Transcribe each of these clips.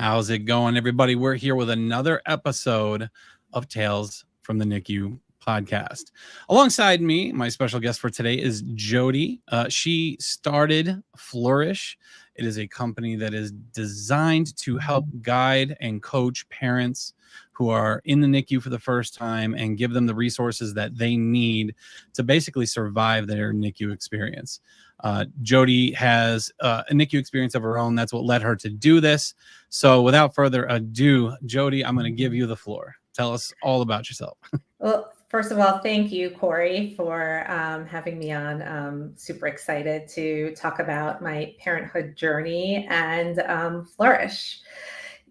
How's it going, everybody? We're here with another episode of Tales from the NICU podcast. Alongside me, my special guest for today is Jodi. She started FLRRiSH. It is a company that is designed to help guide and coach parents who are in the NICU for the first time and give them the resources that they need to basically survive their NICU experience. Jodi has a NICU experience of her own. That's what led her to do this. So without further ado, Jodi, I'm going to give you the floor. Tell us all about yourself. Well, first of all, thank you, Corey, for having me on. Super excited to talk about my parenthood journey and FLRRiSH.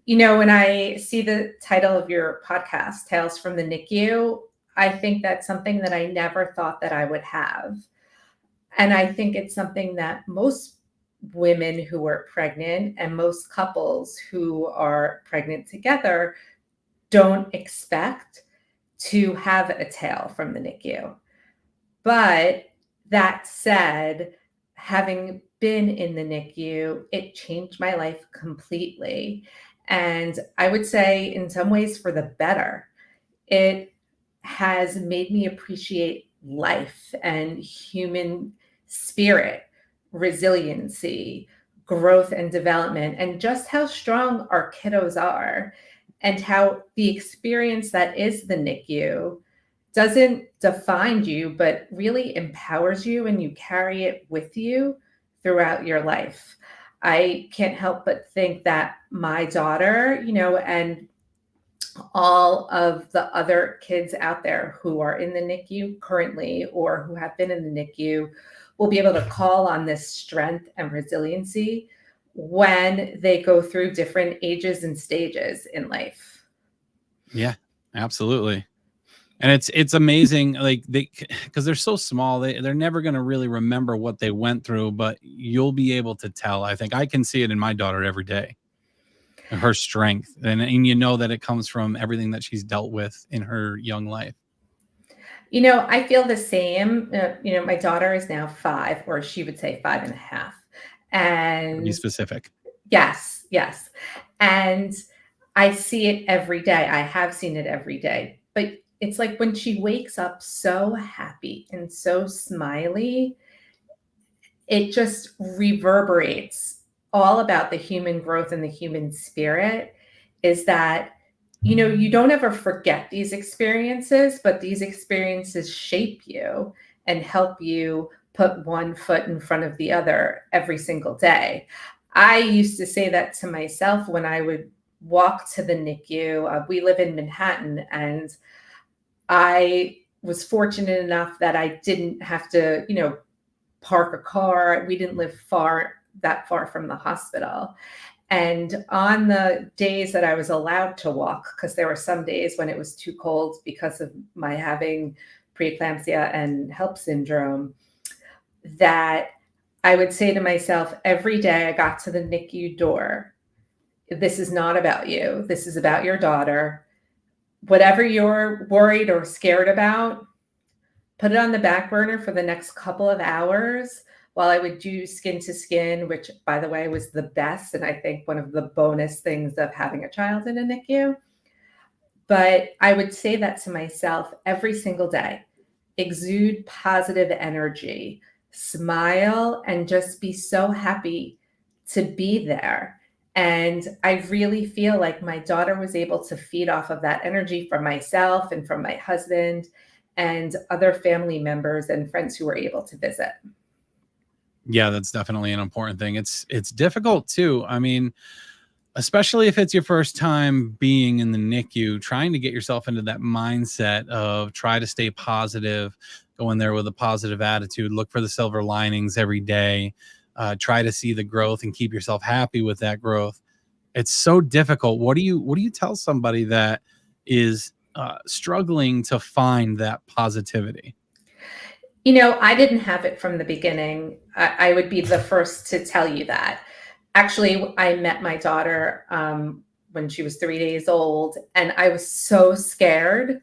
You know, when I see the title of your podcast, Tales from the NICU, I think that's something that I never thought that I would have. And I think it's something that most women who are pregnant and most couples who are pregnant together don't expect to have a tale from the NICU. But that said, having been in the NICU, it changed my life completely. And I would say in some ways for the better. It has made me appreciate life and human spirit, resiliency, growth and development, and just how strong our kiddos are, and how the experience that is the NICU doesn't define you, but really empowers you, and you carry it with you throughout your life. I can't help but think that my daughter, you know, and all of the other kids out there who are in the NICU currently or who have been in the NICU will be able to call on this strength and resiliency when they go through different ages and stages in life. Yeah, absolutely. And it's amazing, like because they're so small, they're never going to really remember what they went through, but you'll be able to tell. I think I can see it in my daughter every day, her strength, and you know that it comes from everything that she's dealt with in her young life. You know, I feel the same. You know, my daughter is now 5, or she would say 5.5. And be specific. Yes. And I see it every day. I have seen it every day. But it's like when she wakes up so happy and so smiley, it just reverberates all about the human growth and the human spirit. Is that, you know, you don't ever forget these experiences, but these experiences shape you and help you put one foot in front of the other every single day. I used to say that to myself when I would walk to the NICU. We live in Manhattan, and I was fortunate enough that I didn't have to, you know, park a car. We didn't live that far from the hospital. And on the days that I was allowed to walk, because there were some days when it was too cold because of my having preeclampsia and HELLP syndrome, that I would say to myself every day I got to the NICU door, this is not about you. This is about your daughter. Whatever you're worried or scared about, put it on the back burner for the next couple of hours while I would do skin to skin, which, by the way, was the best. And I think one of the bonus things of having a child in a NICU. But I would say that to myself every single day. Exude positive energy, smile, and just be so happy to be there. And I really feel like my daughter was able to feed off of that energy from myself and from my husband and other family members and friends who were able to visit. Yeah, that's definitely an important thing. It's difficult too. I mean, especially if it's your first time being in the NICU, trying to get yourself into that mindset of try to stay positive, go in there with a positive attitude, look for the silver linings every day, try to see the growth and keep yourself happy with that growth. It's so difficult. What do you tell somebody that is struggling to find that positivity? You know, I didn't have it from the beginning. I would be the first to tell you that. Actually, I met my daughter when she was 3 days old, and I was so scared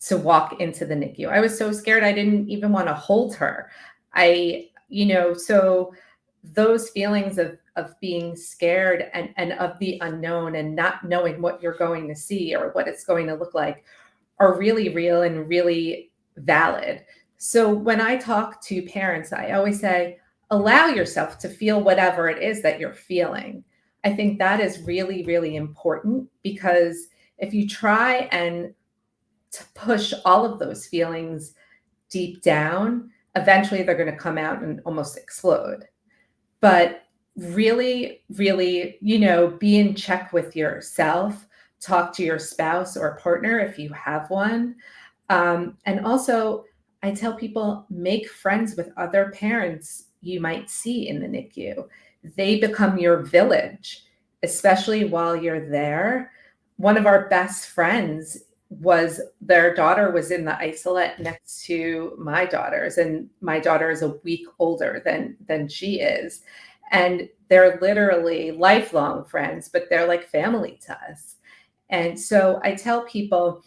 to walk into the NICU. I was so scared I didn't even want to hold her. So those feelings of of being scared and of the unknown and not knowing what you're going to see or what it's going to look like are really real and really valid. So when I talk to parents, I always say, allow yourself to feel whatever it is that you're feeling. I think that is really, really important, because if you try and to push all of those feelings deep down, eventually they're going to come out and almost explode. But really, really, be in check with yourself, talk to your spouse or partner if you have one. And also, I tell people, make friends with other parents you might see in the NICU. They become your village, especially while you're there. One of our best friends was, their daughter was in the isolette next to my daughter's, and my daughter is a week older than she is. And they're literally lifelong friends, but they're like family to us. And so I tell people,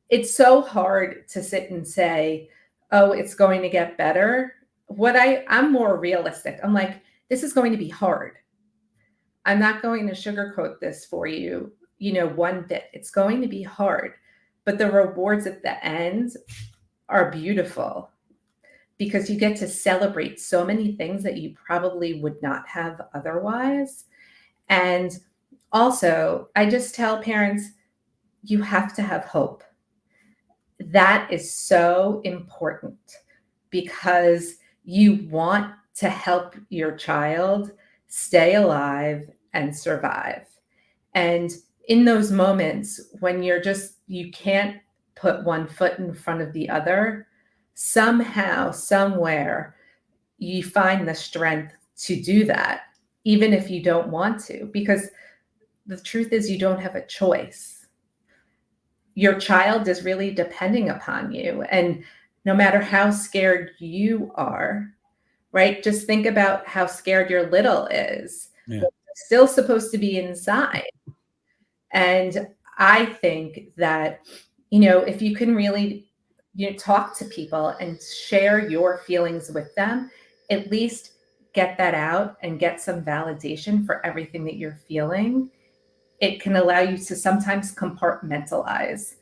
it's so hard to sit and say, oh, it's going to get better. I'm more realistic. I'm like, this is going to be hard. I'm not going to sugarcoat this for you, one bit. It's going to be hard, but the rewards at the end are beautiful, because you get to celebrate so many things that you probably would not have otherwise. And also, I just tell parents, you have to have hope. That is so important, because you want to help your child stay alive and survive. And in those moments when you can't put one foot in front of the other, somehow, somewhere, you find the strength to do that, even if you don't want to, because the truth is you don't have a choice. Your child is really depending upon you. And no matter how scared you are, right? Just think about how scared your little is. Yeah. They're still supposed to be inside. And I think that, if you can really, talk to people and share your feelings with them, at least get that out and get some validation for everything that you're feeling. It can allow you to sometimes compartmentalize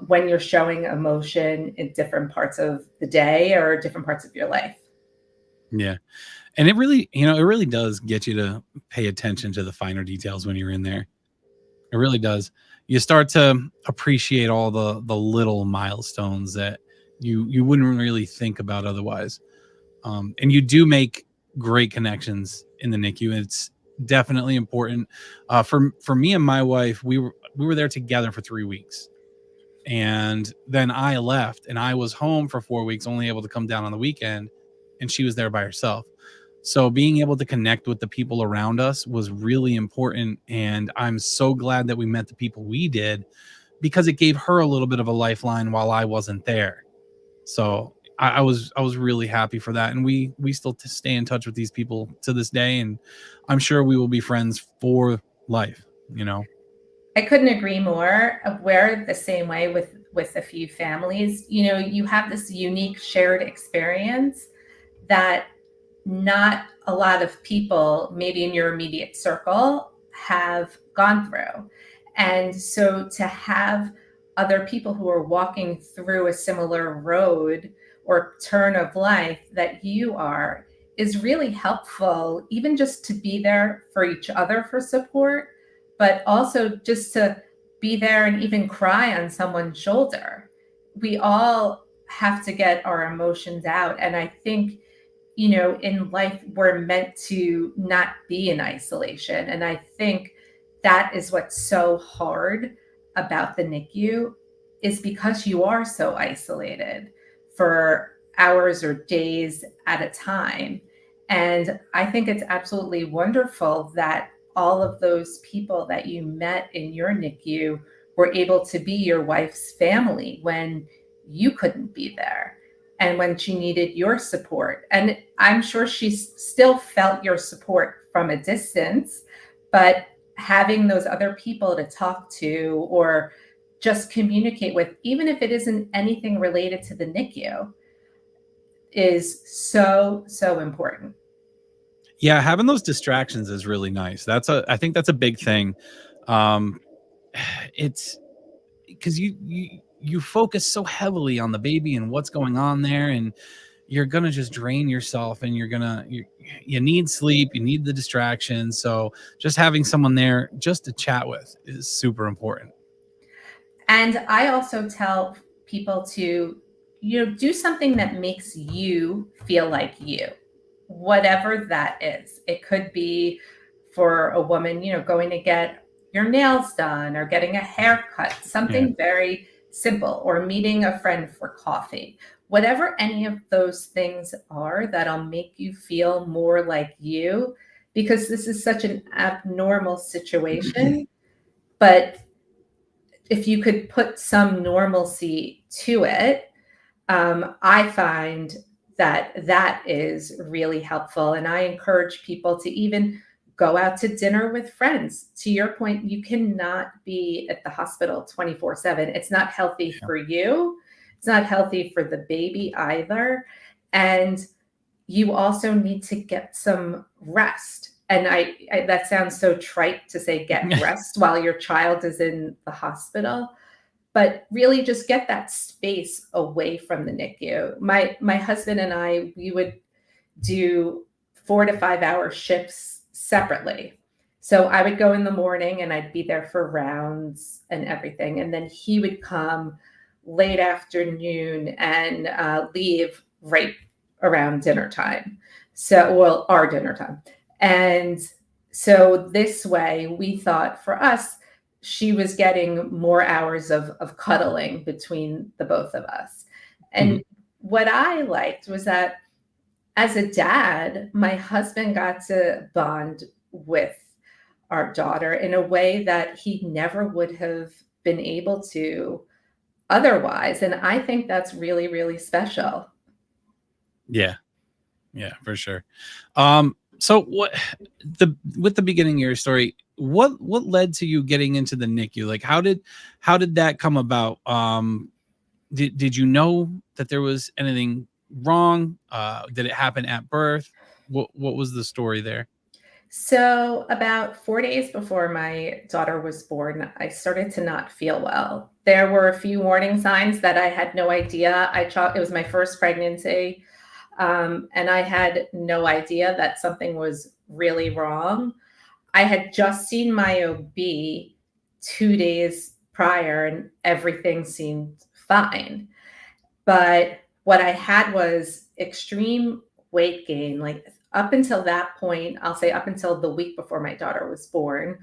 when you're showing emotion in different parts of the day or different parts of your life. Yeah. And it really does get you to pay attention to the finer details when you're in there. It really does. You start to appreciate all the little milestones that you wouldn't really think about otherwise. And you do make great connections in the NICU. It's definitely important. For me and my wife, we were there together for 3 weeks. And then I left and I was home for 4 weeks, only able to come down on the weekend, and she was there by herself. So being able to connect with the people around us was really important. And I'm so glad that we met the people we did, because it gave her a little bit of a lifeline while I wasn't there. So I was really happy for that. And we still stay in touch with these people to this day. And I'm sure we will be friends for life. I couldn't agree more. We're the same way with a few families. You have this unique shared experience that not a lot of people, maybe in your immediate circle, have gone through. And so to have other people who are walking through a similar road or turn of life that you are is really helpful, even just to be there for each other for support, but also just to be there and even cry on someone's shoulder. We all have to get our emotions out. And I think, in life, we're meant to not be in isolation. And I think that is what's so hard about the NICU, is because you are so isolated for hours or days at a time. And I think it's absolutely wonderful that all of those people that you met in your NICU were able to be your wife's family when you couldn't be there and when she needed your support. And I'm sure she still felt your support from a distance, but having those other people to talk to or just communicate with, even if it isn't anything related to the NICU, is so, so important. Yeah, having those distractions is really nice. I think that's a big thing. Um, it's because you focus so heavily on the baby and what's going on there, and you're gonna just drain yourself, and you need sleep, you need the distraction. So just having someone there just to chat with is super important. And I also tell people to, do something that makes you feel like you, whatever that is. It could be for a woman, going to get your nails done or getting a haircut, Yeah. something very simple, or meeting a friend for coffee. Whatever any of those things are that'll make you feel more like you, because this is such an abnormal situation. But if you could put some normalcy to it, I find that that is really helpful. And I encourage people to even go out to dinner with friends. To your point, you cannot be at the hospital 24/7. It's not healthy Yeah. for you. It's not healthy for the baby either. And you also need to get some rest. And I that sounds so trite to say get rest while your child is in the hospital, but really just get that space away from the NICU. My husband and I, we would do 4 to 5 hour shifts separately. So I would go in the morning and I'd be there for rounds and everything, and then he would come late afternoon and leave right around dinner time. So, well, our dinner time. And so this way, we thought for us, she was getting more hours of cuddling between the both of us. Mhm. And what I liked was that as a dad, my husband got to bond with our daughter in a way that he never would have been able to otherwise. And I think that's really, really special. Yeah. Yeah, for sure. So what the with the beginning of your story, what led to you getting into the NICU? Like how did that come about? Did you know that there was anything wrong? Did it happen at birth? What was the story there? So, about 4 days before my daughter was born, I started to not feel well. There were a few warning signs that I had no idea. It was my first pregnancy, and I had no idea that something was really wrong. I had just seen my OB 2 days prior, and everything seemed fine. But what I had was extreme weight gain. Like up until that point, I'll say up until the week before my daughter was born,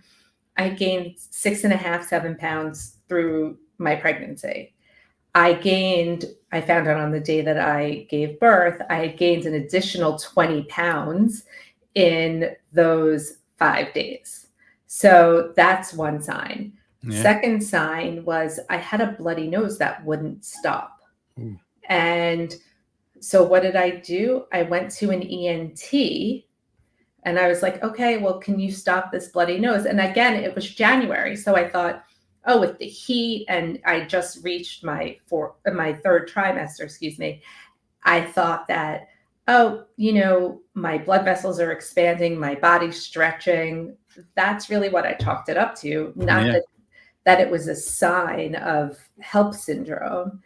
I gained 6.5, 7 pounds through my pregnancy. I found out on the day that I gave birth, I had gained an additional 20 pounds in those 5 days. So that's one sign. Yeah. Second sign was I had a bloody nose that wouldn't stop. Ooh. And so what did I do? I went to an ENT and I was like, okay, well, can you stop this bloody nose? And again, it was January. So I thought, oh, with the heat, and I just reached my third trimester, excuse me. I thought that, oh, my blood vessels are expanding, my body's stretching. That's really what I chalked it up to, not Yeah. that it was a sign of HELP syndrome.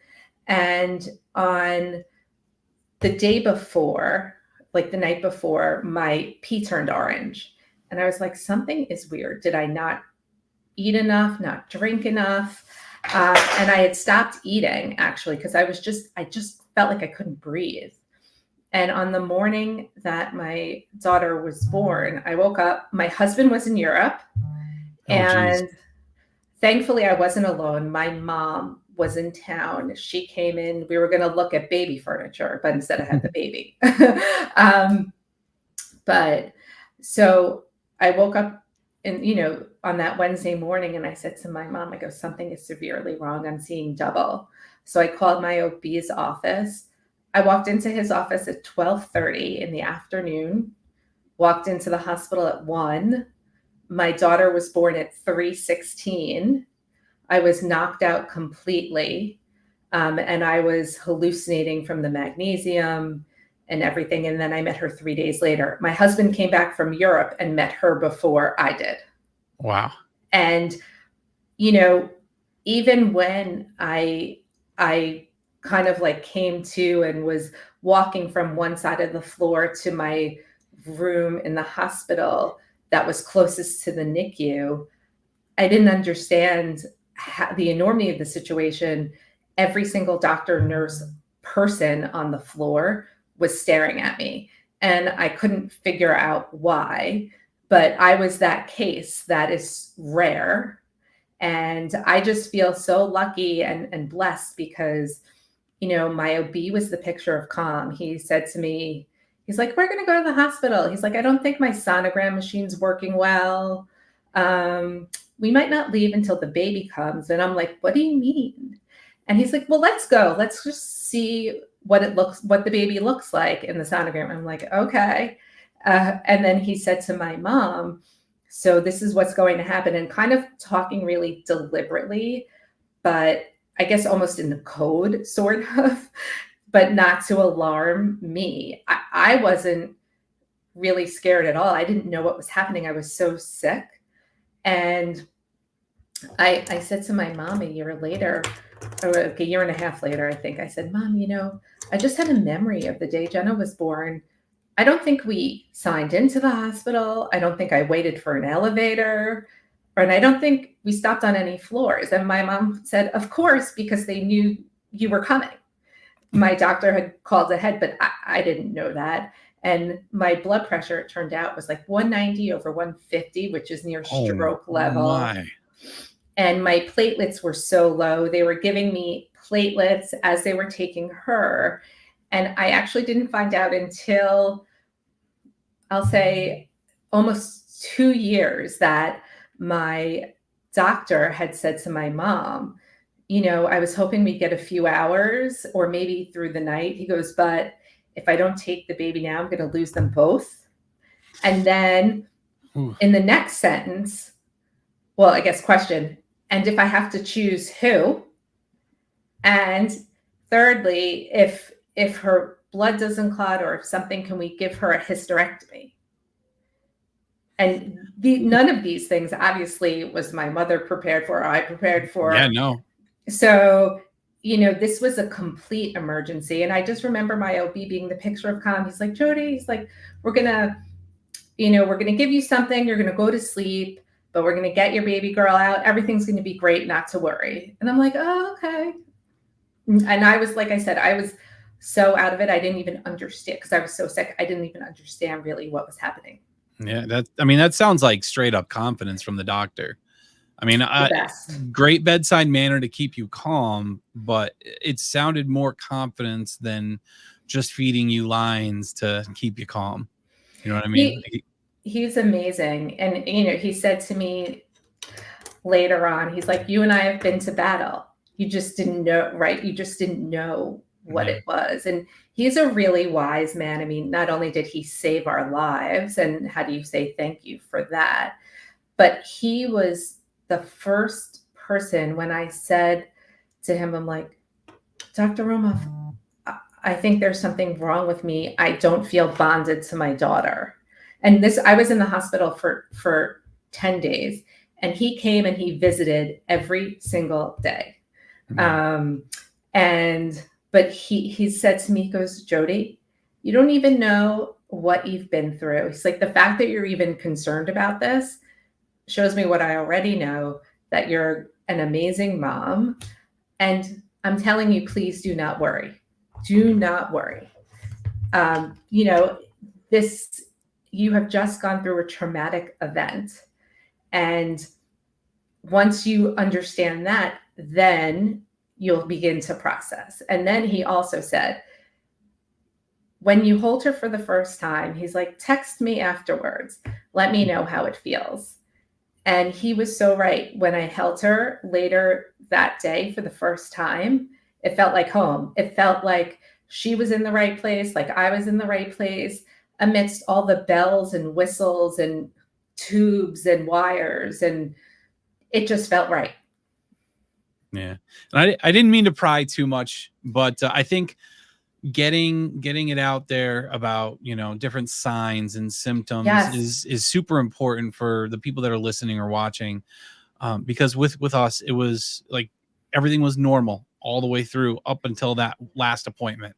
And on the day before, like the night before, my pee turned orange. And I was like, something is weird. Did I not eat enough, not drink enough? And I had stopped eating actually because I just felt like I couldn't breathe. And on the morning that my daughter was born, I woke up. My husband was in Europe, Oh, geez. and thankfully, I wasn't alone. My mom was in town. She came in. We were going to look at baby furniture, but instead I had the baby. um, but so I woke up and, on that Wednesday morning, and I said to my mom, I go, something is severely wrong. I'm seeing double. So I called my OB's office. I walked into his office at 12:30 in the afternoon, walked into the hospital at 1. My daughter was born at 3:16. I was knocked out completely, and I was hallucinating from the magnesium, and everything. And then I met her 3 days later. My husband came back from Europe and met her before I did. Wow. And, you know, even when I kind of like came to and was walking from one side of the floor to my room in the hospital that was closest to the NICU, I didn't understand the enormity of the situation. Every single doctor, nurse, person on the floor was staring at me, and I couldn't figure out why. But I was that case that is rare. And I just feel so lucky and blessed because, you know, my OB was the picture of calm. He said to me, he's like, we're going to go to the hospital. He's like, I don't think my sonogram machine's working well. We might not leave until the baby comes. And I'm like, what do you mean? And he's like, well, let's go. Let's just see what the baby looks like in the sonogram. I'm like, okay. And then he said to my mom, so this is what's going to happen, and kind of talking really deliberately, but I guess almost in the code, sort of, but not to alarm me. I wasn't really scared at all. I didn't know what was happening. I was so sick. And I said to my mom a year later, or a year and a half later, I think, I said, Mom, you know, I just had a memory of the day Jenna was born. I don't think we signed into the hospital. I don't think I waited for an elevator. And I don't think we stopped on any floors. And my mom said, of course, because they knew you were coming. My doctor had called ahead, but I didn't know that. And my blood pressure, it turned out, was like 190 over 150, which is near stroke level. My. And my platelets were so low. They were giving me platelets as they were taking her. And I actually didn't find out until, I'll say, almost 2 years, that my doctor had said to my mom, you know, I was hoping we'd get a few hours or maybe through the night. He goes, but if I don't take the baby now, I'm going to lose them both. And then in the next sentence, well, I guess question, and if I have to choose who? And thirdly, if her blood doesn't clot or if something, can we give her a hysterectomy? And none of these things, obviously, was my mother prepared for, or I prepared for. Yeah, no. So, you know, this was a complete emergency. And I just remember my OB being the picture of calm. He's like, Jodi, he's like, we're going to give you something. You're going to go to sleep, but we're going to get your baby girl out. Everything's going to be great, not to worry. And I'm like, oh, okay. And I was, like I said, I was so out of it. I didn't even understand, because I was so sick. I didn't even understand really what was happening. Yeah, that sounds like straight up confidence from the doctor. I mean, great bedside manner to keep you calm, but it sounded more confidence than just feeding you lines to keep you calm. You know what I mean? He's amazing. And, you know, he said to me later on, he's like, you and I have been to battle. You just didn't know, right? You just didn't know what it was. And he's a really wise man. I mean, not only did he save our lives, and how do you say thank you for that, but he was the first person when I said to him, I'm like, Dr. Romoff, I think there's something wrong with me. I don't feel bonded to my daughter. And I was in the hospital for 10 days, and he came and he visited every single day. But he said to me, he goes, Jodi, you don't even know what you've been through. He's like, the fact that you're even concerned about this shows me what I already know, that you're an amazing mom. And I'm telling you, please do not worry. Do not worry. You know, you have just gone through a traumatic event. And once you understand that, then you'll begin to process. And then he also said, when you hold her for the first time, he's like, text me afterwards. Let me know how it feels. And he was so right. When I held her later that day for the first time, it felt like home. It felt like she was in the right place, like I was in the right place, amidst all the bells and whistles and tubes and wires. And it just felt right. Yeah. And I didn't mean to pry too much, but I think getting it out there about, you know, different signs and symptoms Yes. is super important for the people that are listening or watching. Because with us, it was like everything was normal all the way through up until that last appointment.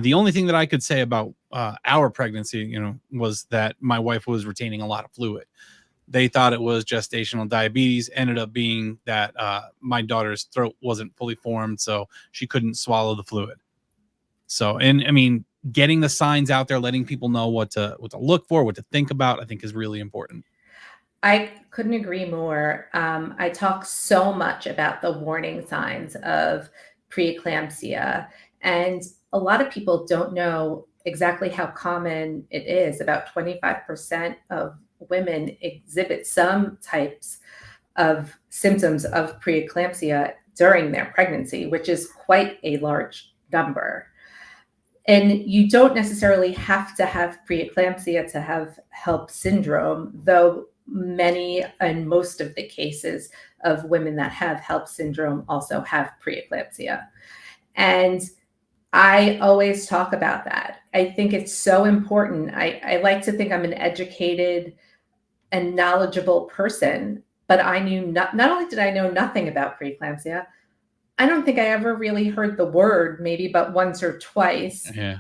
The only thing that I could say about our pregnancy, you know, was that my wife was retaining a lot of fluid. They thought it was gestational diabetes. Ended up being that my daughter's throat wasn't fully formed, so she couldn't swallow the fluid. So, and I mean, getting the signs out there, letting people know what to look for, what to think about, I think is really important. I couldn't agree more. I talk so much about the warning signs of preeclampsia, and a lot of people don't know exactly how common it is. About 25% of women exhibit some types of symptoms of preeclampsia during their pregnancy, which is quite a large number. And you don't necessarily have to have preeclampsia to have HELLP syndrome, though many and most of the cases of women that have HELLP syndrome also have preeclampsia. And I always talk about that. I think it's so important. I like to think I'm an educated and knowledgeable person, but I knew not only did I know nothing about preeclampsia, I don't think I ever really heard the word, maybe but once or twice Yeah.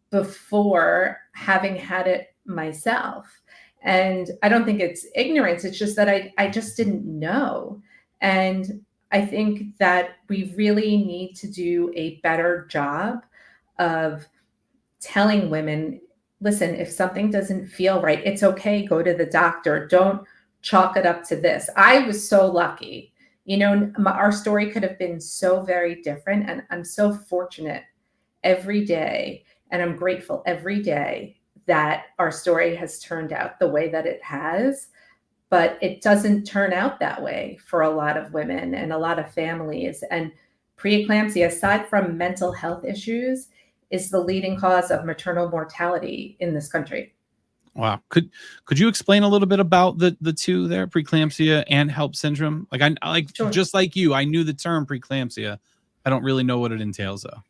before having had it myself. And I don't think it's ignorance. It's just that I just didn't know. And I think that we really need to do a better job of telling women, listen, if something doesn't feel right, it's okay, go to the doctor. Don't chalk it up to this. I was so lucky. You know, our story could have been so very different. And I'm so fortunate every day. And I'm grateful every day that our story has turned out the way that it has. But it doesn't turn out that way for a lot of women and a lot of families. And preeclampsia, aside from mental health issues, is the leading cause of maternal mortality in this country. Wow. Could you explain a little bit about the two there, preeclampsia and HELLP syndrome? Like I like Sure. just like you, I knew the term preeclampsia. I don't really know what it entails though.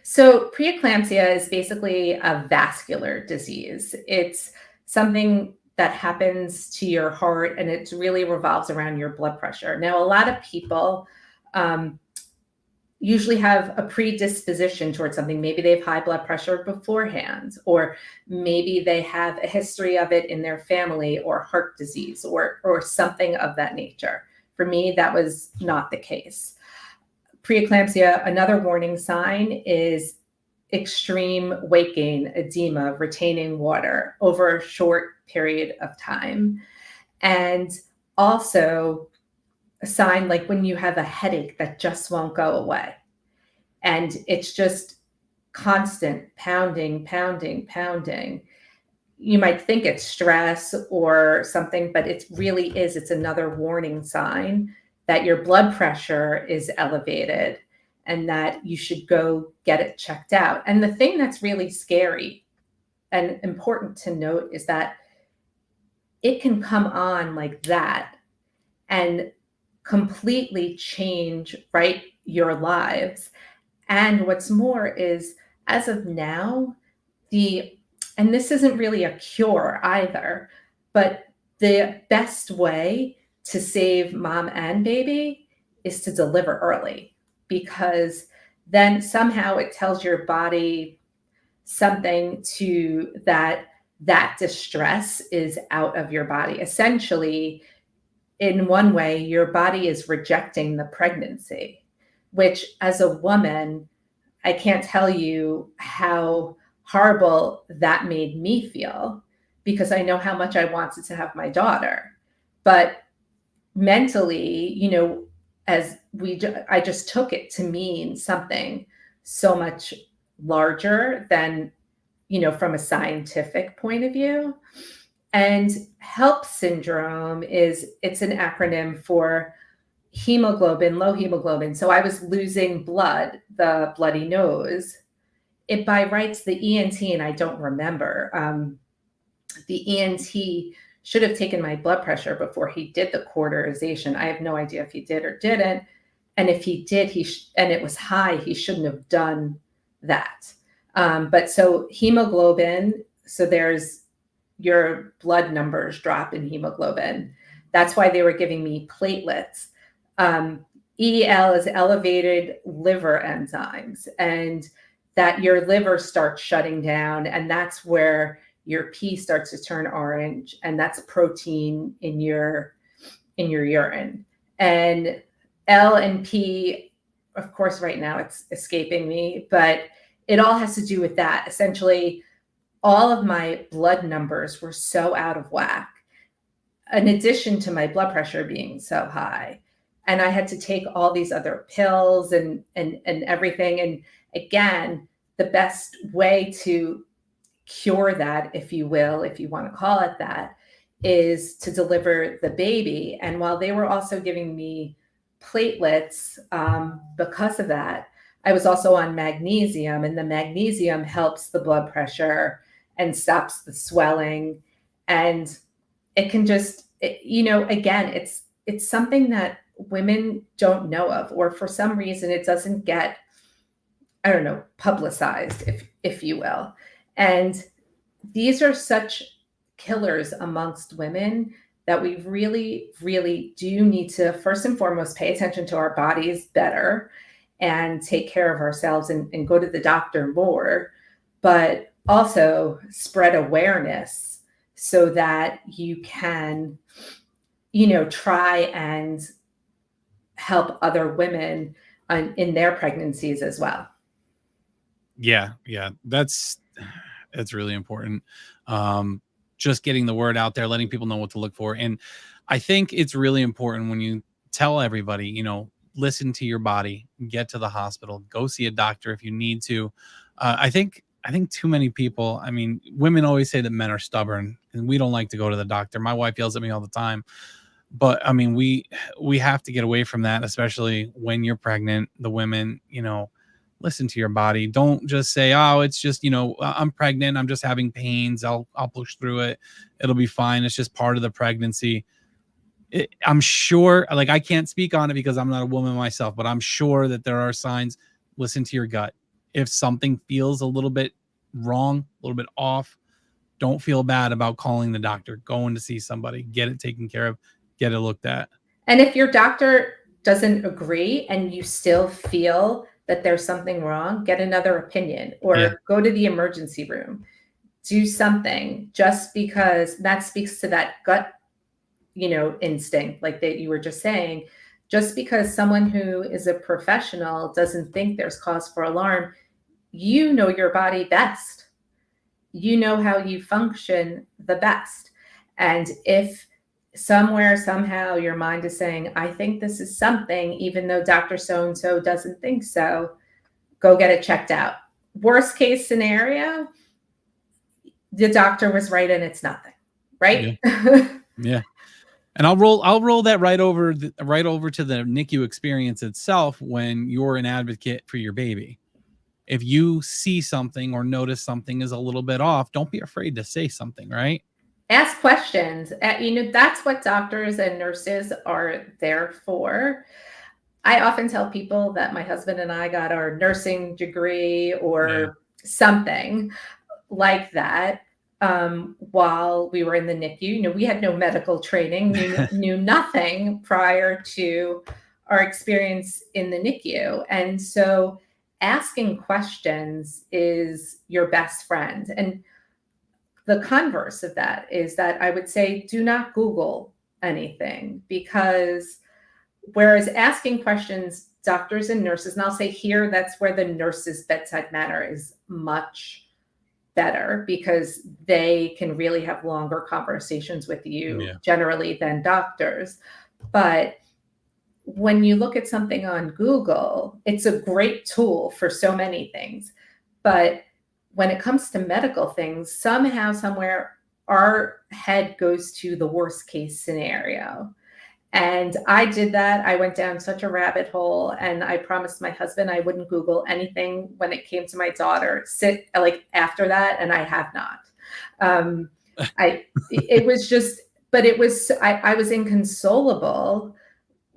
So, preeclampsia is basically a vascular disease. It's something that happens to your heart and it really revolves around your blood pressure. Now, a lot of people um, usually have a predisposition towards something. Maybe they have high blood pressure beforehand, or maybe they have a history of it in their family, or heart disease, or something of that nature. For me, that was not the case. Preeclampsia, another warning sign is extreme weight gain, edema, retaining water over a short period of time. And also a sign like when you have a headache that just won't go away. And it's just constant pounding, pounding, pounding. You might think it's stress or something, but it really is. It's another warning sign that your blood pressure is elevated and that you should go get it checked out. And the thing that's really scary and important to note is that it can come on like that and completely change, right, your lives. And what's more is, as of now, and this isn't really a cure either, but the best way to save mom and baby is to deliver early, because then somehow it tells your body something to that distress is out of your body. Essentially, in one way, your body is rejecting the pregnancy, which as a woman, I can't tell you how horrible that made me feel, because I know how much I wanted to have my daughter. But mentally, you know, I just took it to mean something so much larger than, you know, from a scientific point of view. And HELLP syndrome it's an acronym for hemoglobin, low hemoglobin. So I was losing blood, the bloody nose. It by rights, the ENT, and I don't remember, the ENT should have taken my blood pressure before he did the cauterization. I have no idea if he did or didn't. And if he did, and it was high, he shouldn't have done that. But so hemoglobin, so there's your blood numbers drop in hemoglobin. That's why they were giving me platelets. EL is elevated liver enzymes, and that your liver starts shutting down, and that's where your pee starts to turn orange, and that's protein in your urine. And L and P, of course, right now it's escaping me, but it all has to do with that. Essentially, all of my blood numbers were so out of whack, in addition to my blood pressure being so high. And I had to take all these other pills and everything. And again, the best way to cure that, if you will, if you want to call it that, is to deliver the baby. And while they were also giving me platelets, because of that, I was also on magnesium, and the magnesium helps the blood pressure and stops the swelling. And it can just, again, it's something that women don't know of, or for some reason it doesn't get, I don't know, publicized, if you will. And these are such killers amongst women that we really, really do need to, first and foremost, pay attention to our bodies better and take care of ourselves and go to the doctor more, but also spread awareness so that you can, try and help other women in their pregnancies as well. Yeah. That's really important. Just getting the word out there, letting people know what to look for. And I think it's really important when you tell everybody, listen to your body, get to the hospital, go see a doctor if you need to. I think too many people, I mean, women always say that men are stubborn and we don't like to go to the doctor. My wife yells at me all the time. But I mean, we have to get away from that, especially when you're pregnant. The women, listen to your body. Don't just say, oh, it's just, I'm pregnant, I'm just having pains, I'll push through it, it'll be fine, it's just part of the pregnancy. I'm sure, like, I can't speak on it because I'm not a woman myself, but I'm sure that there are signs. Listen to your gut. If something feels a little bit wrong, a little bit off, don't feel bad about calling the doctor, going to see somebody, get it taken care of, get it looked at. And if your doctor doesn't agree and you still feel that there's something wrong, get another opinion, or go to the emergency room, do something, just because that speaks to that gut, instinct, like that you were just saying. Just because someone who is a professional doesn't think there's cause for alarm, you know your body best. You know how you function the best. And if somewhere, somehow your mind is saying, I think this is something, even though Dr. So-and-so doesn't think so, go get it checked out. Worst case scenario, the doctor was right and it's nothing, right? Yeah. And I'll roll that right over to the NICU experience itself. When you're an advocate for your baby, if you see something or notice something is a little bit off, don't be afraid to say something, right? Ask questions. That's what doctors and nurses are there for. I often tell people that my husband and I got our nursing degree or something like that while we were in the NICU. We had no medical training, knew nothing prior to our experience in the NICU. And so asking questions is your best friend. And the converse of that is that I would say, do not Google anything, because whereas asking questions, doctors and nurses, and I'll say here, that's where the nurse's bedside manner is much better, because they can really have longer conversations with you generally than doctors. But when you look at something on Google, it's a great tool for so many things. But when it comes to medical things, somehow, somewhere, our head goes to the worst case scenario. And I did that. I went down such a rabbit hole, and I promised my husband I wouldn't Google anything when it came to my daughter after that. And I have not. It was just, but it was, I was inconsolable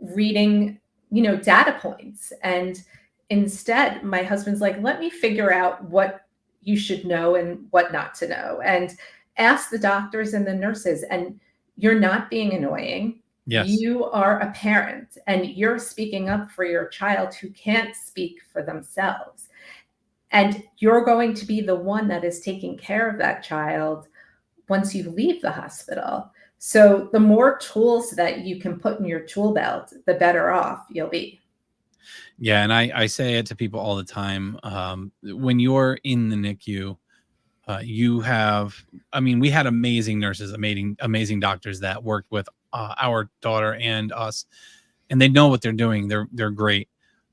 reading, data points. And instead, my husband's like, let me figure out what you should know and what not to know, and ask the doctors and the nurses. And you're not being annoying. Yes. You are a parent and you're speaking up for your child who can't speak for themselves. And you're going to be the one that is taking care of that child once you leave the hospital. So the more tools that you can put in your tool belt, the better off you'll be. Yeah, and I say it to people all the time. When you're in the NICU, you have, I mean, we had amazing nurses, amazing doctors that worked with our daughter and us, and they know what they're doing. They're great,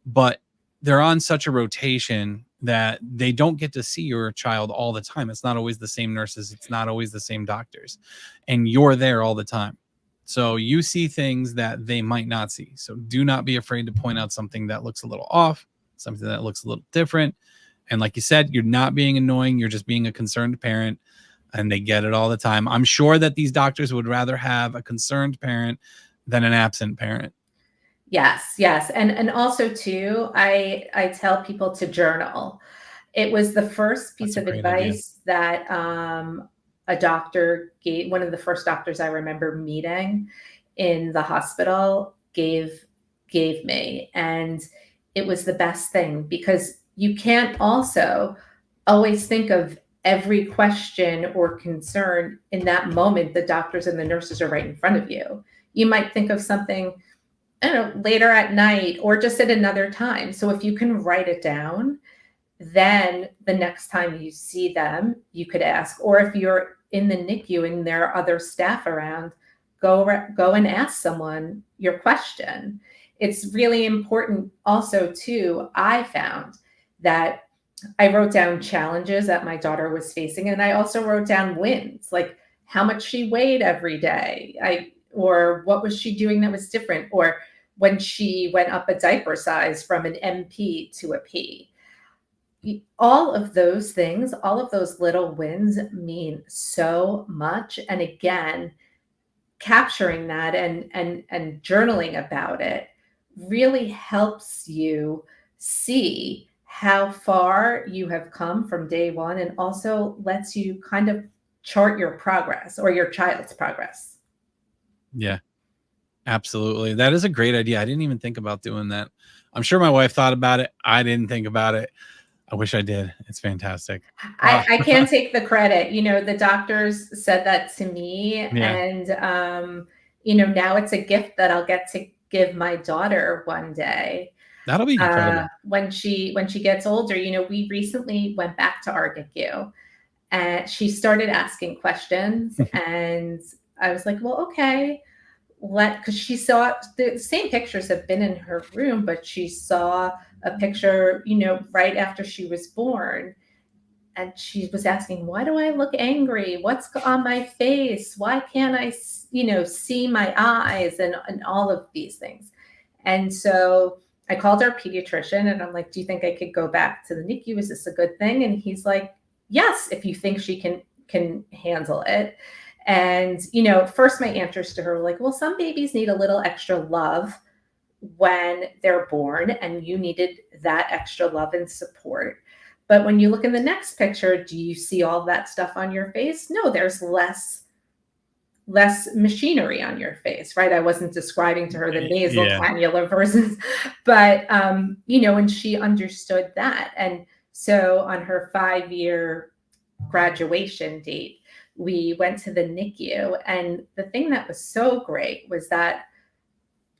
but they're on such a rotation that they don't get to see your child all the time. It's not always the same nurses. It's not always the same doctors, and you're there all the time. So you see things that they might not see. So do not be afraid to point out something that looks a little off, something that looks a little different. And like you said, you're not being annoying. You're just being a concerned parent, and they get it all the time. I'm sure that these doctors would rather have a concerned parent than an absent parent. Yes, yes. And also too, I tell people to journal. It was the first That's piece a of great idea. advice that a doctor gave, one of the first doctors I remember meeting in the hospital gave me. And it was the best thing, because you can't also always think of every question or concern in that moment. The doctors and the nurses are right in front of you. You might think of something, I don't know, later at night or just at another time. So if you can write it down, then the next time you see them, you could ask. Or if you're in the NICU and there are other staff around, go and ask someone your question. It's really important also too. I found that I wrote down challenges that my daughter was facing, and I also wrote down wins, like how much she weighed every day, or what was she doing that was different, or when she went up a diaper size from an MP to a P. All of those things, all of those little wins mean so much. And again, capturing that and journaling about it really helps you see how far you have come from day one, and also lets you kind of chart your progress or your child's progress. Yeah, absolutely. That is a great idea. I didn't even think about doing that. I'm sure my wife thought about it. I didn't think about it. I wish I did. It's fantastic. I can't take the credit. The doctors said that to me, Yeah, and now it's a gift that I'll get to give my daughter one day. that'll be incredible. When she gets older. We recently went back to our NICU, and she started asking questions, and I was like, well, okay, because she saw the same pictures have been in her room, but she saw a picture, right after she was born. And she was asking, why do I look angry? What's on my face? Why can't I, see my eyes, and all of these things. And so I called our pediatrician and I'm like, do you think I could go back to the NICU? Is this a good thing? And he's like, yes, if you think she can handle it. And, first my answers to her were like, well, some babies need a little extra love when they're born, and you needed that extra love and support. But when you look in the next picture, do you see all that stuff on your face? No, there's less machinery on your face, right? I wasn't describing to her the nasal Yeah, cannula versus, but, and she understood that. And so on her 5-year graduation date, we went to the NICU. And the thing that was so great was that,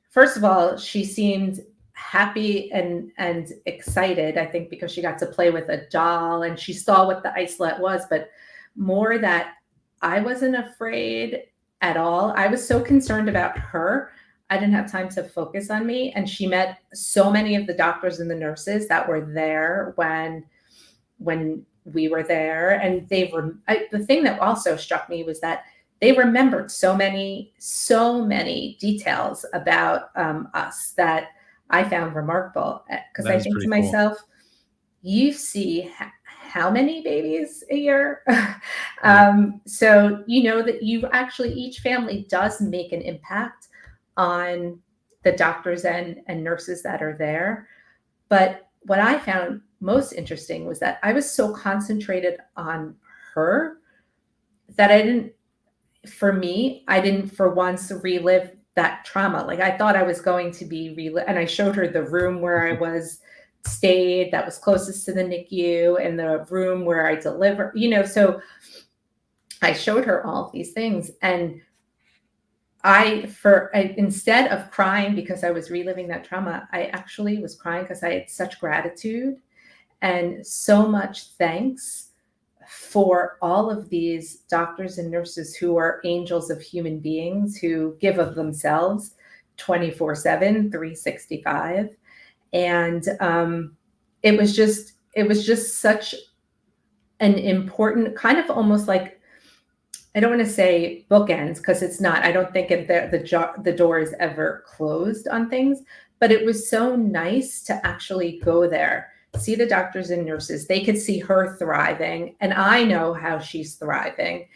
first of all, she seemed happy and excited, I think, because she got to play with a doll and she saw what the isolette was, but more that I wasn't afraid at all. I was so concerned about her. I didn't have time to focus on me. And she met so many of the doctors and the nurses that were there when we were there. And the thing that also struck me was that they remembered so many details about us that I found remarkable. Because that I is think to pretty cool. myself, you see how many babies a year? So that you actually, each family does make an impact on the doctors and nurses that are there. But what I found most interesting was that I was so concentrated on her that I didn't for once relive that trauma. Like I thought I was going to be and I showed her the room where I was stayed that was closest to the NICU and the room where I delivered, so I showed her all of these things. And instead of crying because I was reliving that trauma, I actually was crying because I had such gratitude and so much thanks for all of these doctors and nurses who are angels of human beings who give of themselves 24/7, 365. And it was just such an important kind of almost like, I don't want to say bookends because it's not. I don't think the door is ever closed on things, but it was so nice to actually go there, see the doctors and nurses. They could see her thriving, and I know how she's thriving.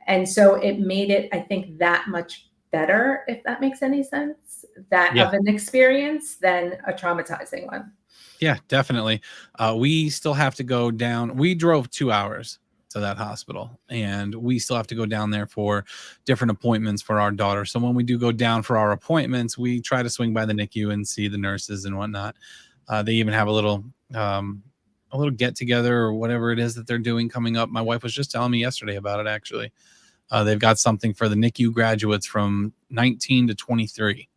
And so it made it, I think, that much better, if that makes any sense, of an experience than a traumatizing one. Yeah, definitely. We still have to go down. We drove 2 hours to that hospital, and we still have to go down there for different appointments for our daughter. So when we do go down for our appointments, we try to swing by the NICU and see the nurses and whatnot. They even have a little get together or whatever it is that they're doing coming up. My wife was just telling me yesterday about it. Actually, they've got something for the NICU graduates from 19 to 23.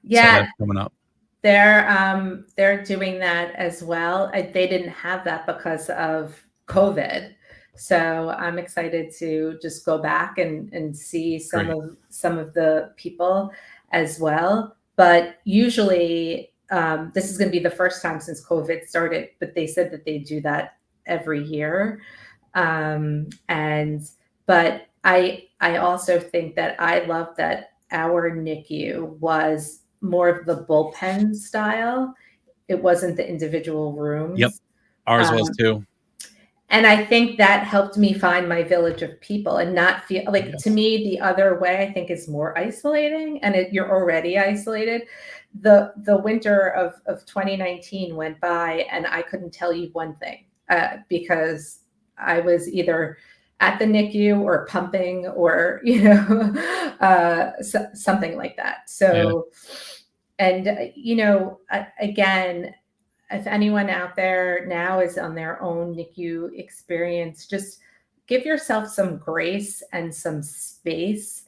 Yeah, so that's coming up. They're doing that as well. They didn't have that because of COVID. So I'm excited to just go back and see some of the people as well. But usually this is going to be the first time since COVID started, but they said that they do that every year. But I also think that I love that our NICU was more of the bullpen style. It wasn't the individual rooms. Yep. Ours was too. And I think that helped me find my village of people and not feel like, to me, the other way I think is more isolating, and you're already isolated. The winter of 2019 went by and I couldn't tell you one thing because I was either at the NICU or pumping or, something like that. So, and, again, if anyone out there now is on their own NICU experience, just give yourself some grace and some space.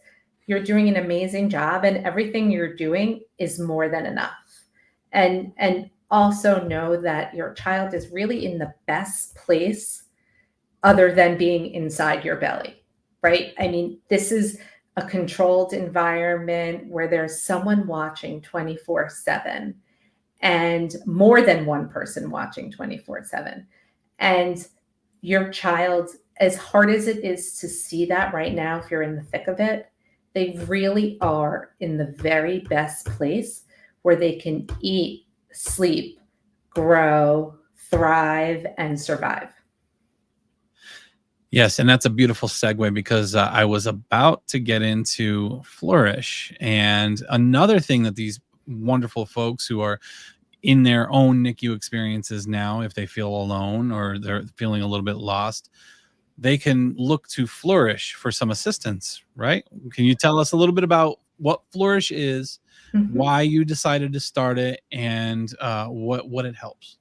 You're doing an amazing job, and everything you're doing is more than enough. And also know that your child is really in the best place other than being inside your belly, right? I mean, this is a controlled environment where there's someone watching 24/7 and more than one person watching 24/7. And your child, as hard as it is to see that right now, if you're in the thick of it, they really are in the very best place where they can eat, sleep, grow, thrive, and survive. Yes, and that's a beautiful segue because I was about to get into FLRRiSH, and another thing that these wonderful folks who are in their own NICU experiences now, if they feel alone or they're feeling a little bit lost, they can look to FLRRiSH for some assistance, right? Can you tell us a little bit about what FLRRiSH is, why you decided to start it, and what it helps?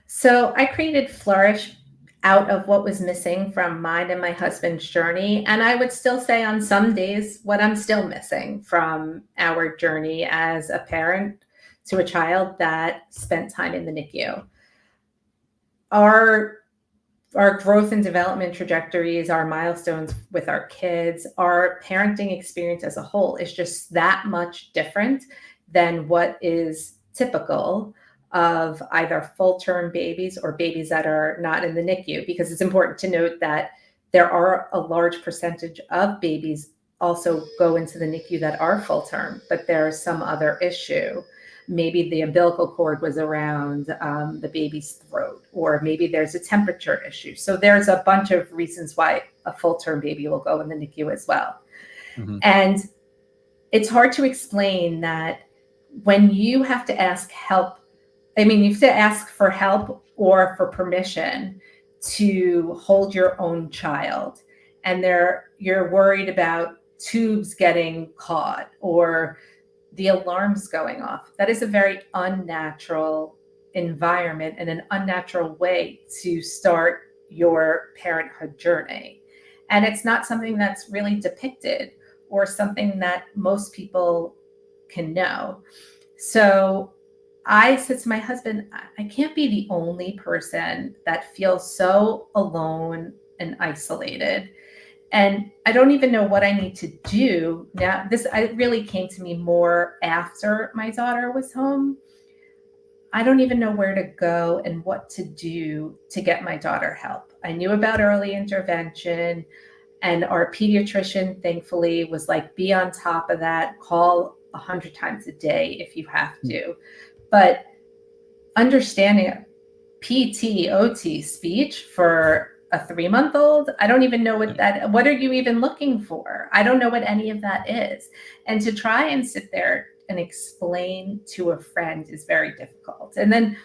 So I created FLRRiSH out of what was missing from mine and my husband's journey. And I would still say on some days what I'm still missing from our journey as a parent to a child that spent time in the NICU. Our growth and development trajectories, our milestones with our kids, our parenting experience as a whole is just that much different than what is typical of either full-term babies or babies that are not in the NICU, because it's important to note that there are a large percentage of babies also go into the NICU that are full-term, but there's some other issue. Maybe the umbilical cord was around the baby's throat, or maybe there's a temperature issue. So there's a bunch of reasons why a full-term baby will go in the NICU as well. And it's hard to explain that when you have to ask help I mean, you have to ask for help or for permission to hold your own child. And you're worried about tubes getting caught or the alarms going off. That is a very unnatural environment and an unnatural way to start your parenthood journey. And it's not something that's really depicted or something that most people can know. So I said to my husband, I can't be the only person that feels so alone and isolated. And I don't even know what I need to do now. It really came to me more after my daughter was home. I don't even know where to go and what to do to get my daughter help. I knew about early intervention, and our pediatrician, thankfully, was like, be on top of that, call 100 times a day if you have to. But understanding PT, OT, speech for a 3-month-old, I don't even know what are you even looking for? I don't know what any of that is. And to try and sit there and explain to a friend is very difficult. And then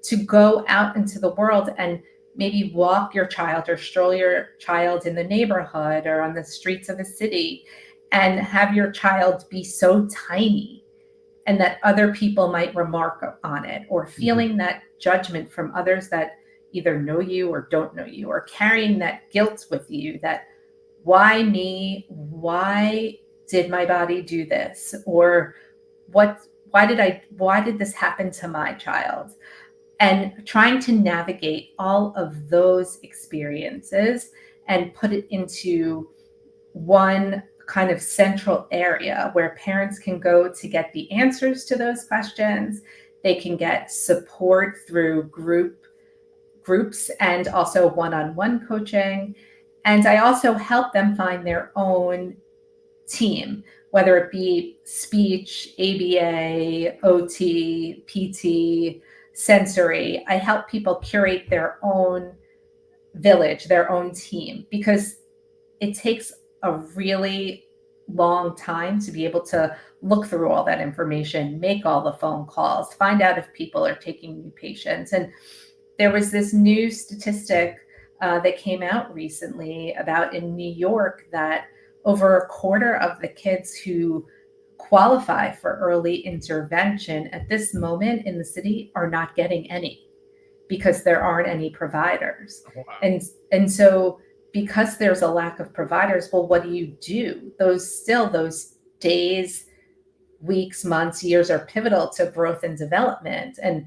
to go out into the world and maybe walk your child or stroll your child in the neighborhood or on the streets of a city and have your child be so tiny and that other people might remark on it, or feeling that judgment from others that either know you or don't know you, or carrying that guilt with you that why me? Why did my body do this? Or why did this happen to my child? And trying to navigate all of those experiences and put it into one kind of central area where parents can go to get the answers to those questions. They can get support through groups and also one-on-one coaching. And I also help them find their own team, whether it be speech, ABA, OT, PT, sensory. I help people curate their own village, their own team, because it takes a really long time to be able to look through all that information, make all the phone calls, find out if people are taking new patients. And there was this new statistic that came out recently about in New York that over a quarter of the kids who qualify for early intervention at this moment in the city are not getting any because there aren't any providers. Oh, wow. And so because there's a lack of providers, well, what do? Those days, weeks, months, years are pivotal to growth and development. And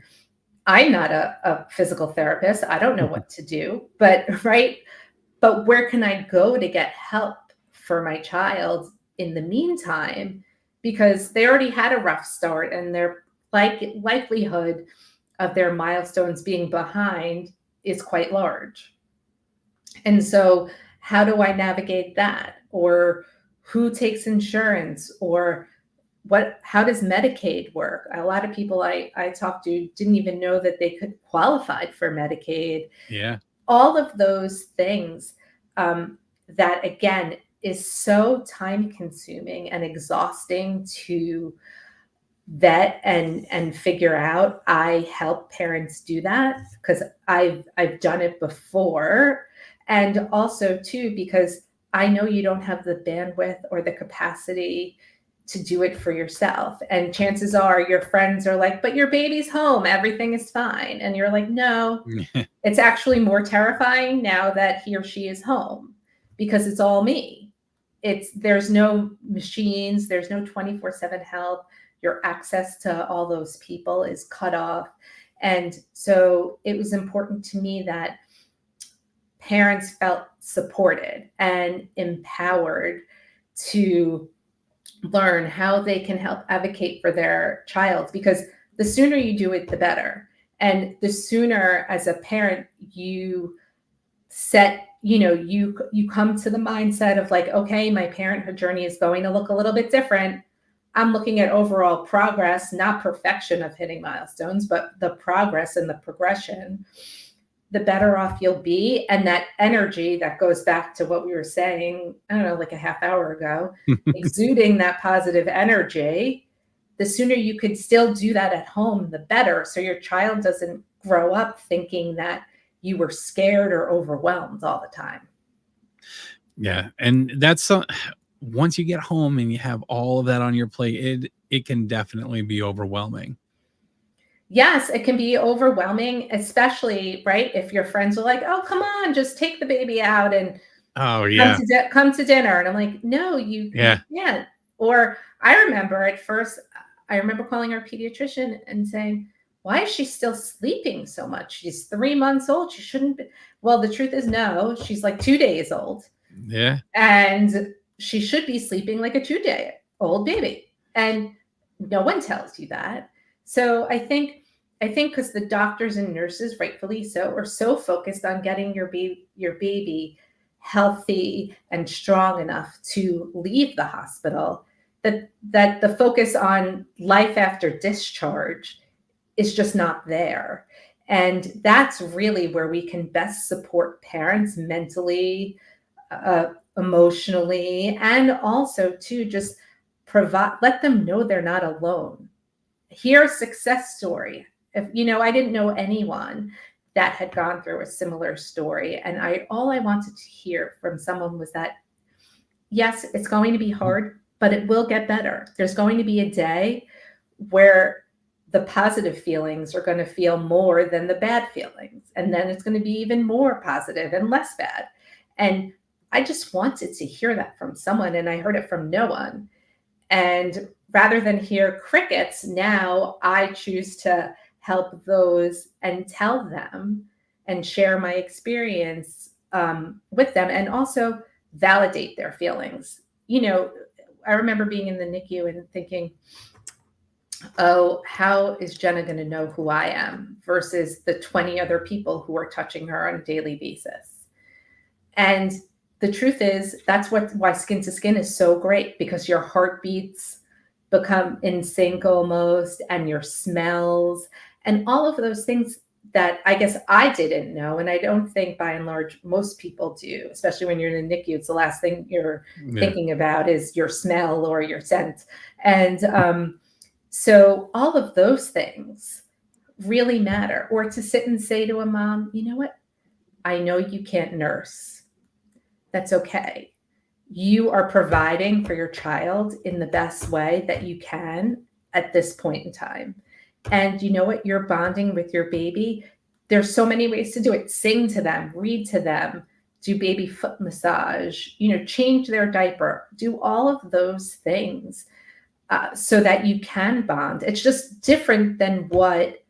I'm not a physical therapist. I don't know what to do, but where can I go to get help for my child in the meantime? Because they already had a rough start and their likelihood of their milestones being behind is quite large. And so how do I navigate that? Or who takes insurance? Or how does Medicaid work? A lot of people I talked to didn't even know that they could qualify for Medicaid. Yeah. All of those things that, again, is so time consuming and exhausting to vet and figure out. I help parents do that because I've done it before. And also too, because I know you don't have the bandwidth or the capacity to do it for yourself. And chances are your friends are like, but your baby's home, everything is fine. And you're like, no, it's actually more terrifying now that he or she is home because it's all me. There's no machines, there's no 24/7 help. Your access to all those people is cut off. And so it was important to me that parents felt supported and empowered to learn how they can help advocate for their child, because the sooner you do it, the better. And the sooner as a parent you you come to the mindset of like, okay, my parenthood journey is going to look a little bit different. I'm looking at overall progress, not perfection of hitting milestones, but the progress and the progression, the better off you'll be. And that energy that goes back to what we were saying, I don't know, like a half hour ago, exuding that positive energy the sooner you could still do that at home, the better. So your child doesn't grow up thinking that you were scared or overwhelmed all the time. Yeah. And that's once you get home and you have all of that on your plate, it can definitely be overwhelming. Yes, it can be overwhelming, especially, right, if your friends are like, "Oh, come on, just take the baby out and Oh yeah. come to dinner." And I'm like, "No, you can't." Or I remember at first, I remember calling our pediatrician and saying, "Why is she still sleeping so much? She's 3 months old. She shouldn't be." Well, the truth is no, she's like 2 days old. Yeah. And she should be sleeping like a 2-day-old baby. And no one tells you that. So I think because the doctors and nurses, rightfully so, are so focused on getting your baby healthy and strong enough to leave the hospital, that the focus on life after discharge is just not there. And that's really where we can best support parents mentally, emotionally, and also to just let them know they're not alone. Hear a success story. If I didn't know anyone that had gone through a similar story, and all I wanted to hear from someone was that yes, it's going to be hard, but it will get better. There's going to be a day where the positive feelings are going to feel more than the bad feelings, and then it's going to be even more positive and less bad. And I just wanted to hear that from someone, and I heard it from no one. And rather than hear crickets, now I choose to help those and tell them and share my experience with them, and also validate their feelings. I remember being in the NICU and thinking, oh, how is Jenna going to know who I am versus the 20 other people who are touching her on a daily basis? And the truth is, that's why Skin to Skin is so great, because your heartbeats become in sync almost, and your smells and all of those things that I guess I didn't know. And I don't think by and large most people do, especially when you're in the NICU. It's the last thing you're thinking about is your smell or your scent. And so all of those things really matter. Or to sit and say to a mom, you know what? I know you can't nurse. That's okay. You are providing for your child in the best way that you can at this point in time. And you know what? You're bonding with your baby. There's so many ways to do it. Sing to them, read to them, do baby foot massage, change their diaper, do all of those things so that you can bond. It's just different than what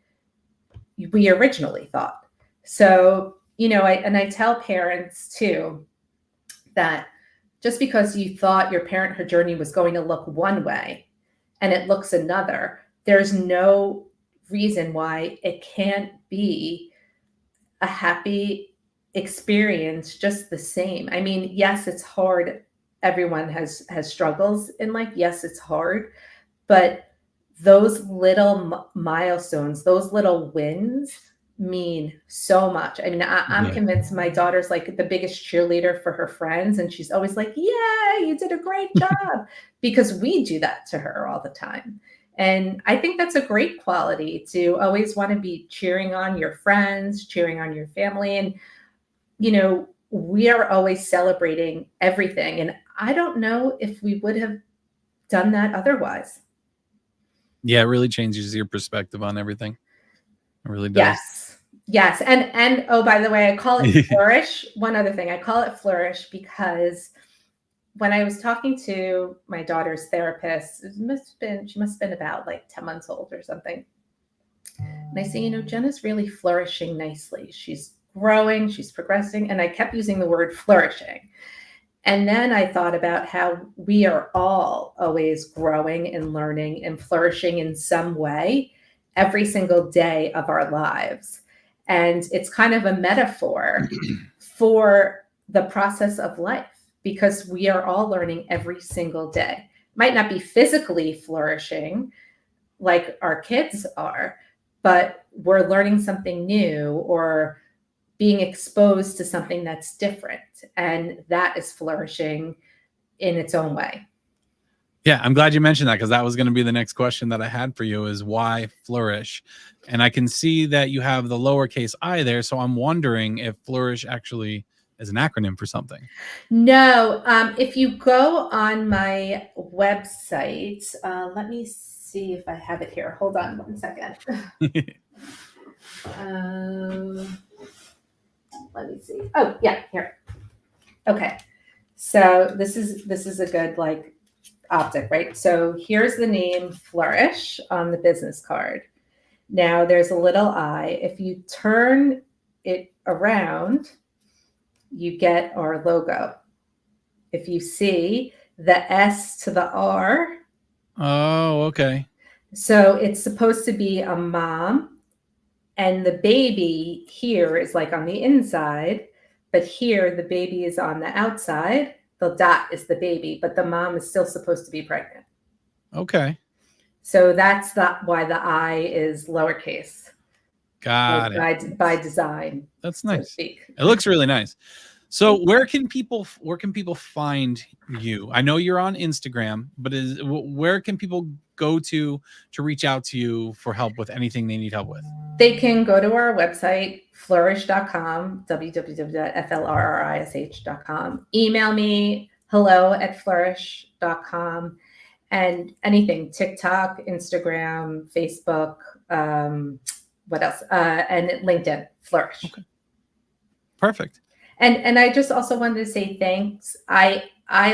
we originally thought. So, I tell parents too, that just because you thought your parenthood journey was going to look one way and it looks another, there's no reason why it can't be a happy experience just the same. I mean, yes, it's hard. Everyone has struggles in life. Yes, it's hard, but those little milestones, those little wins mean so much. I mean, I'm convinced my daughter's like the biggest cheerleader for her friends, and she's always like, "Yeah, you did a great job," because we do that to her all the time. And I think that's a great quality, to always want to be cheering on your friends, cheering on your family. And, we are always celebrating everything. And I don't know if we would have done that otherwise. Yeah, it really changes your perspective on everything. It really does. Yes. Yes. And oh, by the way, I call it FLRRiSH. One other thing, I call it FLRRiSH because when I was talking to my daughter's therapist, she must have been about like 10 months old or something. And I say, Jenna's really flourishing nicely. She's growing, she's progressing. And I kept using the word flourishing. And then I thought about how we are all always growing and learning and flourishing in some way every single day of our lives. And it's kind of a metaphor for the process of life, because we are all learning every single day. Might not be physically flourishing like our kids are, but we're learning something new or being exposed to something that's different. And that is flourishing in its own way. Yeah, I'm glad you mentioned that because that was going to be the next question that I had for you is why FLRRiSH? And I can see that you have the lowercase I there, so I'm wondering if FLRRiSH actually is an acronym for something. No, if you go on my website, let me see if I have it here. Hold on 1 second. Let me see. Oh, yeah, here. Okay. So this is a good like optic, right? So here's the name FLRRiSH on the business card. Now there's a little I. If you turn it around, you get our logo. If you see the S to the R. Oh, okay. So it's supposed to be a mom, and the baby here is like on the inside, but here the baby is on the outside. The dot is the baby, but the mom is still supposed to be pregnant. Okay. So that's why the I is lowercase. Got like it. by design. That's So to nice. speak. It looks really nice. So where can people find you? I know you're on Instagram, but where can people go to reach out to you for help with anything they need help with? They can go to our website, FLRRiSH.com, www.FLRRiSH.com. Email me, hello@FLRRiSH.com, and anything, TikTok, Instagram, Facebook, what else? And LinkedIn, FLRRiSH. Okay. Perfect. And I just also wanted to say thanks. I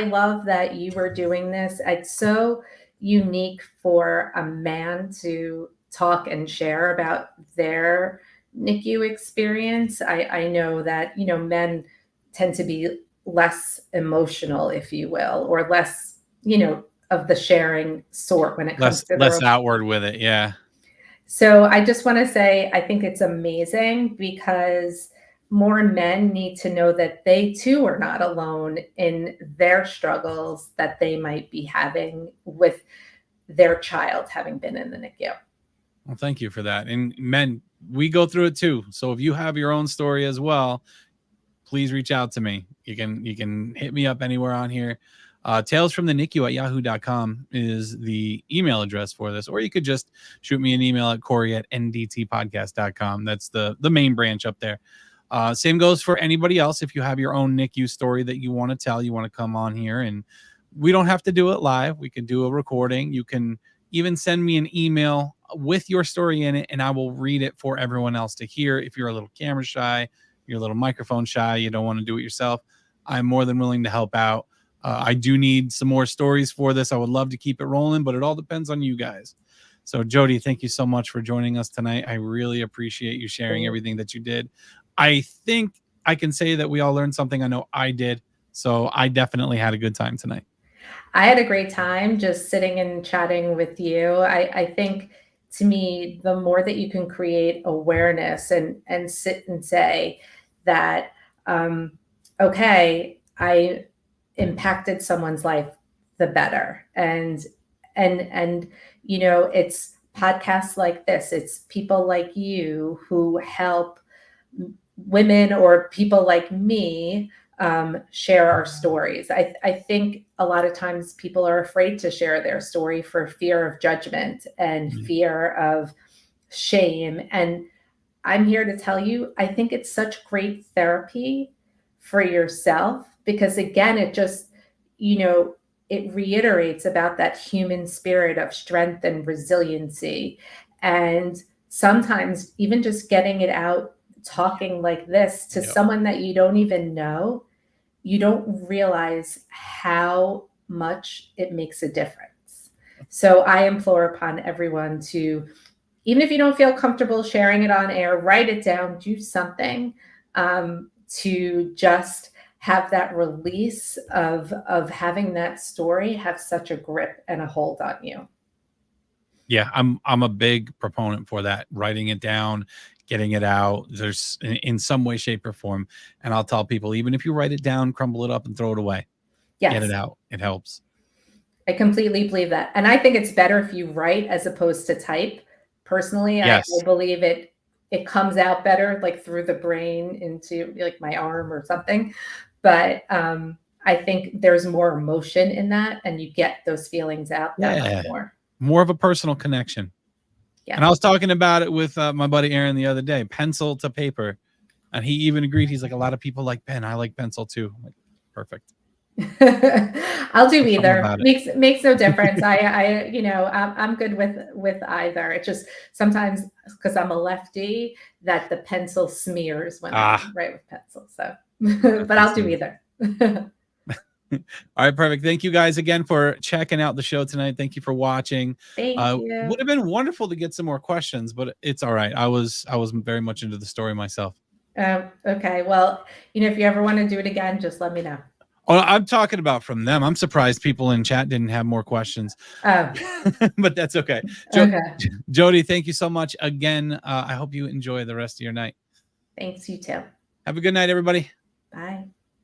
love that you were doing this. It's so unique for a man to talk and share about their NICU experience. I know that, men tend to be less emotional, if you will, or less, of the sharing sort when it comes to Less outward with it. Yeah. So I just want to say, I think it's amazing because more men need to know that they too are not alone in their struggles that they might be having with their child having been in the NICU. Well, thank you for that. And men, we go through it too. So if you have your own story as well, please reach out to me. You can hit me up anywhere on here. Tales from the NICU at yahoo.com is the email address for this, or you could just shoot me an email at Corey@ndtpodcast.com. That's the main branch up there. Same goes for anybody else. If you have your own NICU story that you want to tell, you want to come on here, and we don't have to do it live. We can do a recording. You can even send me an email with your story in it, and I will read it for everyone else to hear. If you're a little camera shy, you're a little microphone shy, you don't want to do it yourself, I'm more than willing to help out. I do need some more stories for this. I would love to keep it rolling, but it all depends on you guys. So Jodi, thank you so much for joining us tonight. I really appreciate you sharing everything that you did. I think I can say that we all learned something. I know I did. So I definitely had a good time tonight. I had a great time just sitting and chatting with you. I think to me, the more that you can create awareness and sit and say that, okay, I impacted someone's life, the better. And it's podcasts like this. It's people like you who help women or people like me share our stories. I think a lot of times people are afraid to share their story for fear of judgment and fear of shame. And I'm here to tell you, I think it's such great therapy for yourself because, again, it just, it reiterates about that human spirit of strength and resiliency. And sometimes even just getting it out, talking like this to someone that you don't even know, you don't realize how much it makes a difference. So I implore upon everyone to, even if you don't feel comfortable sharing it on air, write it down, do something to just have that release of having that story have such a grip and a hold on you. Yeah, I'm a big proponent for that. Writing it down, getting it out. There's in some way, shape, or form. And I'll tell people, even if you write it down, crumble it up and throw it away. Yes. Get it out. It helps. I completely believe that. And I think it's better if you write as opposed to type. Personally, yes. I believe it comes out better, like through the brain into like my arm or something. But I think there's more emotion in that, and you get those feelings out that much more. More of a personal connection. Yeah. And I was talking about it with my buddy Aaron the other day, pencil to paper. And he even agreed. He's like, a lot of people like pen. I like pencil too. I'm like, perfect. I'll do either. Makes no difference. I'm good with either. It's just sometimes because I'm a lefty that the pencil smears when I write with pencil. So, but I'll do either. All right, perfect. Thank you guys again for checking out the show tonight. Thank you for watching. Thank you. Would have been wonderful to get some more questions, but it's all right. I was very much into the story myself. Okay. Well, if you ever want to do it again, just let me know. Oh, I'm talking about from them. I'm surprised people in chat didn't have more questions. Oh. But that's okay. Jodi, thank you so much again. I hope you enjoy the rest of your night. Thanks, you too. Have a good night, everybody. Bye.